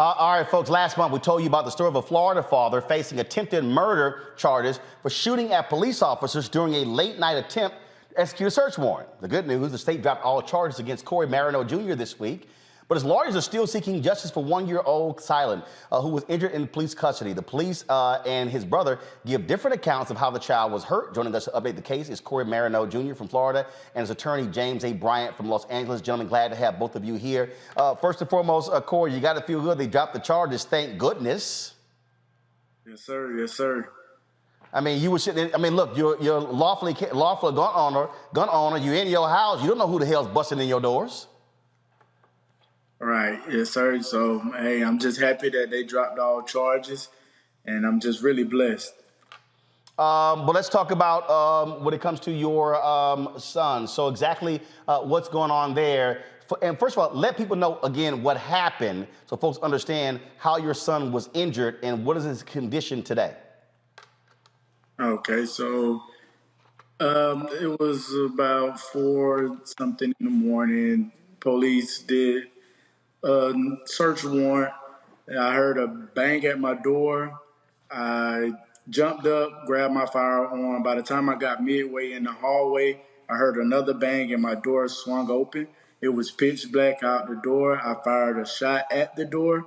All right, folks, last month we told you about the story of a Florida father facing attempted murder charges for shooting at police officers during a late-night attempt to execute a search warrant. The good news, the state dropped all charges against Corey Marioneaux Jr. this week, but his lawyers are still seeking justice for one-year-old Cylen, who was injured in police custody. The police and his brother give different accounts of how the child was hurt. Joining us to update the case is Corey Marioneaux Jr. from Florida and his attorney, James A. Bryant from Los Angeles. Gentlemen, glad to have both of you here. First and foremost, Corey, you got to feel good. They dropped the charges, thank goodness. Yes, sir. Yes, sir. I mean, you were sitting. I mean, look, you're lawful gun owner. You're in your house. You don't know who the hell's busting in your doors. Right. Yes, sir. So, hey, I'm just happy that they dropped all charges, and I'm just really blessed. But let's talk about when it comes to your son. So exactly what's going on there. And first of all, let people know again what happened so folks understand how your son was injured and what is his condition today. Okay, so it was about 4-something in the morning. Police did a search warrant. I heard a bang at my door. I jumped up, grabbed my firearm. By the time I got midway in the hallway, I heard another bang and my door swung open. It was pitch black out the door. I fired a shot at the door.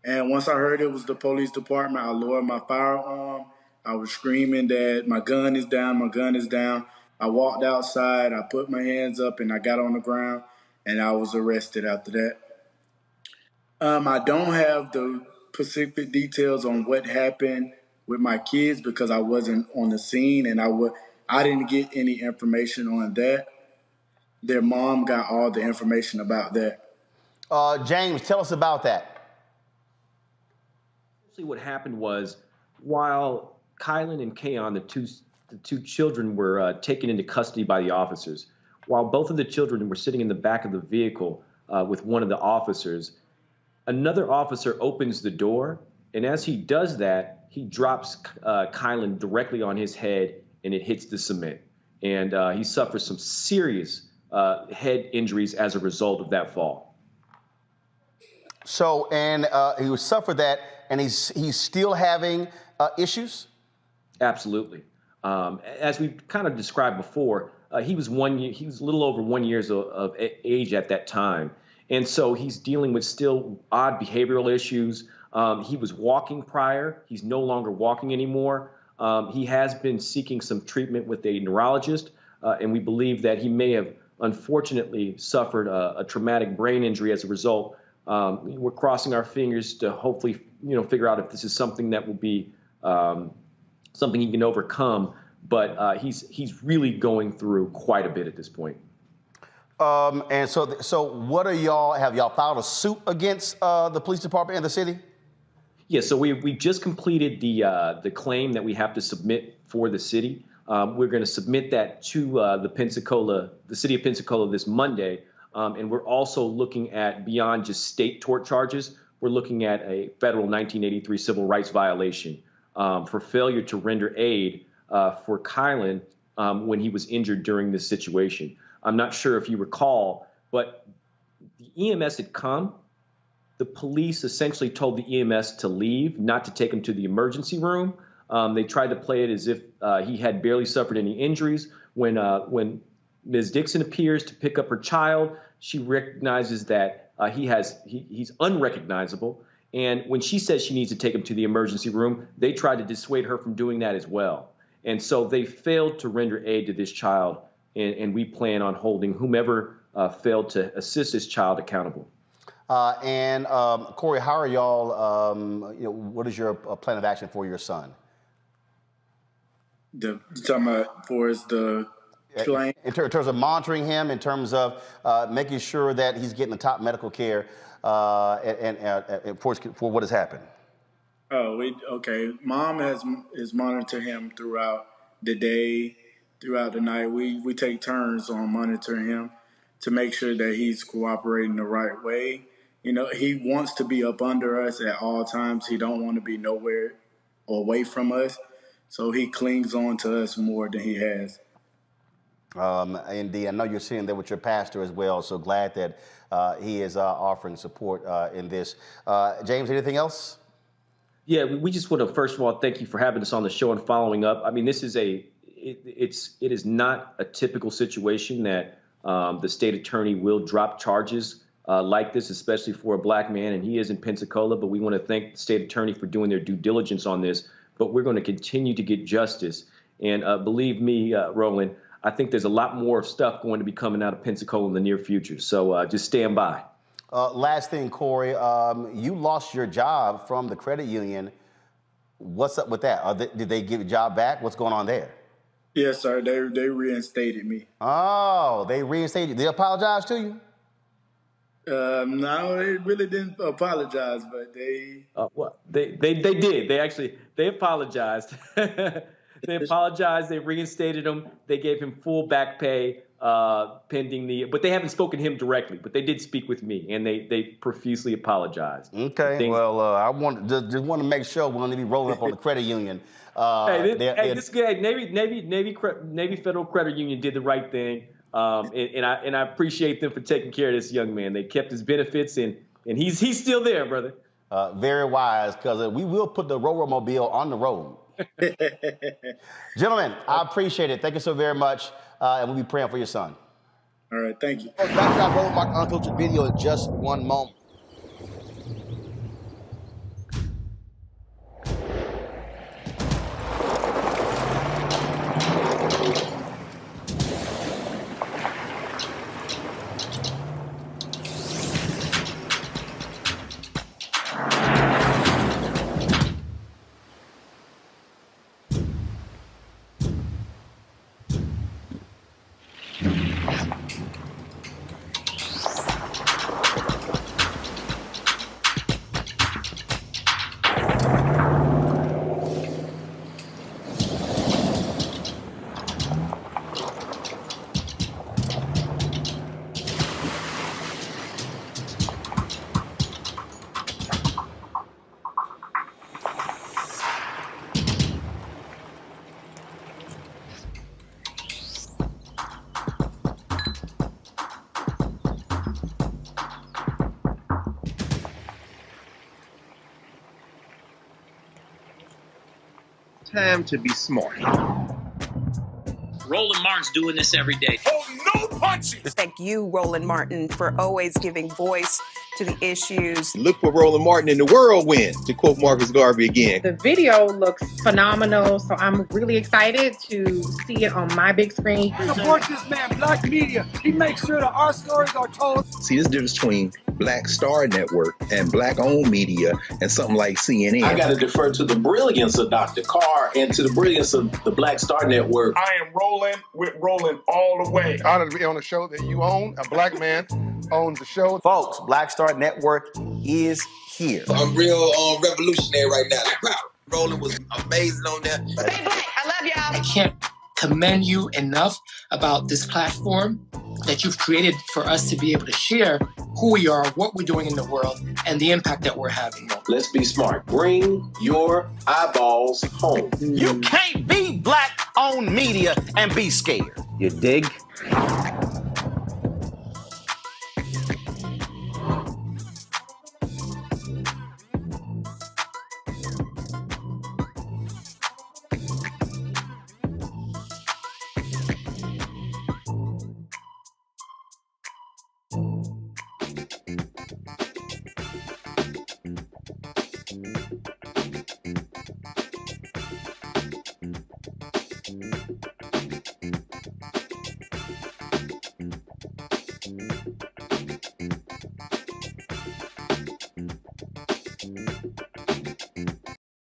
And once I heard it was the police department, I lowered my firearm. I was screaming that my gun is down, my gun is down. I walked outside, I put my hands up, and I got on the ground, and I was arrested after that. I don't have the specific details on what happened with my kids because I wasn't on the scene, and I didn't get any information on that. Their mom got all the information about that. James, tell us about that. What happened was, while Cylen and Kayon, the two children, were taken into custody by the officers, while both of the children were sitting in the back of the vehicle with one of the officers, another officer opens the door, and as he does that, he drops Cylen directly on his head, and it hits the cement. And he suffers some serious head injuries as a result of that fall. So, and he suffered that, and he's still having issues? Absolutely. As we kind of described before, he was a little over 1 year of age at that time. And so he's dealing with still odd behavioral issues. He was walking prior. He's no longer walking anymore. He has been seeking some treatment with a neurologist, and we believe that he may have unfortunately suffered a traumatic brain injury as a result. We're crossing our fingers to hopefully, figure out if this is something that will be something he can overcome. But he's really going through quite a bit at this point. And so what have y'all filed a suit against the police department and the city? Yeah, so we just completed the claim that we have to submit for the city. We're going to submit that to the city of Pensacola this Monday. And we're also looking at, beyond just state tort charges, we're looking at a federal 1983 civil rights violation for failure to render aid for Cylen when he was injured during this situation. I'm not sure if you recall, but the EMS had come. The police essentially told the EMS to leave, not to take him to the emergency room. They tried to play it as if he had barely suffered any injuries. When Ms. Dixon appears to pick up her child, she recognizes that he's unrecognizable. And when she says she needs to take him to the emergency room, they tried to dissuade her from doing that as well. And so they failed to render aid to this child, and we plan on holding whomever failed to assist this child accountable. Corey, how are y'all, what is your plan of action for your son? You're talking about for the claim? In terms of monitoring him, in terms of making sure that he's getting the top medical care and for what has happened. Oh, okay. Mom is monitoring him throughout the day, throughout the night. We take turns on monitoring him to make sure that he's cooperating the right way. He wants to be up under us at all times. He don't want to be nowhere away from us. So he clings on to us more than he has. Indeed, I know you're sitting there with your pastor as well, so glad that he is offering support in this. James, anything else? Yeah, we just want to, first of all, thank you for having us on the show and following up. I mean, this is it is not a typical situation that the state attorney will drop charges like this, especially for a black man, and he is in Pensacola, but we want to thank the state attorney for doing their due diligence on this, but we're going to continue to get justice. And believe me, Roland, I think there's a lot more stuff going to be coming out of Pensacola in the near future. So just stand by. Last thing, Corey, you lost your job from the credit union. What's up with that? Did they give your job back? What's going on there? Yes, sir. They reinstated me. Oh, they reinstated you. They apologize to you? No, they really didn't apologize, but they. They did. They apologized. They apologized. They reinstated him. They gave him full back pay pending but they haven't spoken to him directly. But they did speak with me, and they profusely apologized. Okay. Well, I just want to make sure we're going to be rolling up on the credit union. Navy Federal Credit Union did the right thing, and I appreciate them for taking care of this young man. They kept his benefits, and he's still there, brother. Very wise, because we will put the Mobile on the road. Gentlemen, I appreciate it. Thank you so very much, and we'll be praying for your son. All right, thank you. Back to that Roland Martin unfiltered video in just one moment. Time to be smart. Roland Martin's doing this every day. Oh, no punching! Thank you, Roland Martin, for always giving voice to the issues. Look for Roland Martin in the whirlwind, to quote Marcus Garvey again. The video looks phenomenal, so I'm really excited to see it on my big screen. Support this man, Black Media. He makes sure that our stories are told. See, there's a difference between Black Star Network and Black-owned media and something like CNN. I got to defer to the brilliance of Dr. Carr and to the brilliance of the Black Star Network. I am rolling with Roland all the way. Honored to be on a show that you own. A black man owns the show. Folks, Black Star Network is here. I'm real revolutionary right now. Roland was amazing on there. Stay black. I love y'all. I can't commend you enough about this platform that you've created for us to be able to share who we are, what we're doing in the world, and the impact that we're having. Let's be smart. Bring your eyeballs home. You can't be Black-owned media and be scared. You dig?